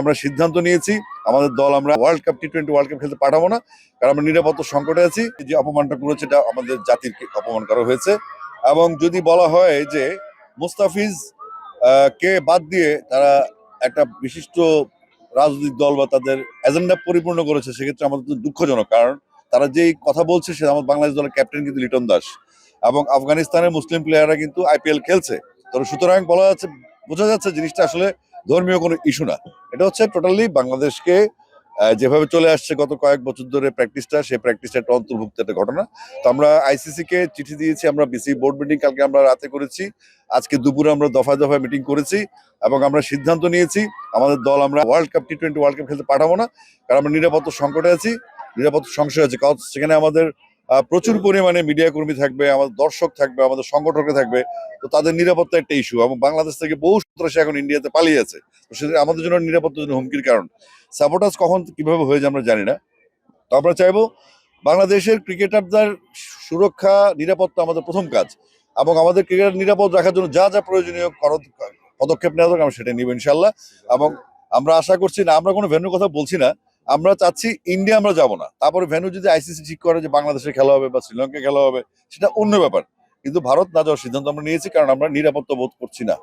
আমরা সিদ্ধান্ত নিয়েছি আমাদের দল আমরা ওয়ার্ল্ড কাপ টি-20 ওয়ার্ল্ড কাপ খেলতে পাঠাবো না, কারণ আমরা নিরাপত্তা সংকটে আছি। যে অপমানটা করেছে এটা আমাদের জাতির অপমান করা হয়েছে। এবং যদি বলা হয় যে মুস্তাফিজ কে বাদ দিয়ে তারা একটা বিশিষ্ট রাজনৈতিক দল বা তাদের এজেন্ডা পরিপূর্ণ করেছে, সেক্ষেত্রে আমাদের তো দুঃখজনক। কারণ তারা যেই কথা বলছে সে আমাদের বাংলাদেশ দলের ক্যাপ্টেন কিন্তু লিটন দাস, এবং আফগানিস্তানের মুসলিম প্লেয়াররা কিন্তু আইপিএল খেলছে। তো সুতরাং বলা যাচ্ছে, বোঝা যাচ্ছে জিনিসটা আসলে ধর্মীয় কোনো ইস্যু না। এটা হচ্ছে টোটালি বাংলাদেশকে যেভাবে চলে আসছে গত কয়েক বছর ধরে প্র্যাকটিসটা, সেই প্র্যাকটিসটা একটা অন্তর্ভুক্ত একটা ঘটনা। তো আমরা আইসিসি কে চিঠি দিয়েছি, আমরা বিসি বোর্ড মিটিং কালকে আমরা রাতে করেছি, আজকে দুপুরে আমরা দফায় দফায় মিটিং করেছি, এবং আমরা সিদ্ধান্ত নিয়েছি আমাদের দল আমরা ওয়ার্ল্ড কাপ টি-20 ওয়ার্ল্ড কাপ খেলতে পাঠাবো না, কারণ আমরা নিরাপত্তা সংকটে আছি, নিরাপত্তা সংশয় আছে। কারণ সেখানে আমাদের প্রচুর পরিমাণে মিডিয়া কর্মী থাকবে, আমাদের দর্শক থাকবে, আমাদের সংগঠকরা থাকবে। তো তাদের নিরাপত্তা একটা ইস্যু, এবং বাংলাদেশ থেকে বহু সন্ত্রাসী এখন ইন্ডিয়াতে পালিয়ে আছে। তো সেটা আমাদের জন্য নিরাপত্তার জন্য হুমকির কারণ। সাপোর্টাস কখন কিভাবে হয়ে যায় আমরা জানি না। তো আমরা চাইবো বাংলাদেশের ক্রিকেটারদের সুরক্ষা নিরাপত্তা আমাদের প্রথম কাজ, এবং আমাদের ক্রিকেটার নিরাপদ রাখার জন্য যা যা প্রয়োজনীয় পদক্ষেপ নেওয়া দরকার আমরা সেটা নিব ইনশাল্লাহ। এবং আমরা আশা করছি না, আমরা কোনো ভেন্যুর কথা বলছি না, আমরা চাচ্ছি ইন্ডিয়া আমরা যাব না। তারপরে ভেন্যু যদি আইসিসি ঠিক করে যে বাংলাদেশে খেলা হবে বা শ্রীলঙ্কায় খেলা হবে, সেটা অন্য ব্যাপার। কিন্তু ভারত না যাওয়ার সিদ্ধান্ত আমরা নিয়েছি, কারণ আমরা নিরাপত্তা বোধ করছি না।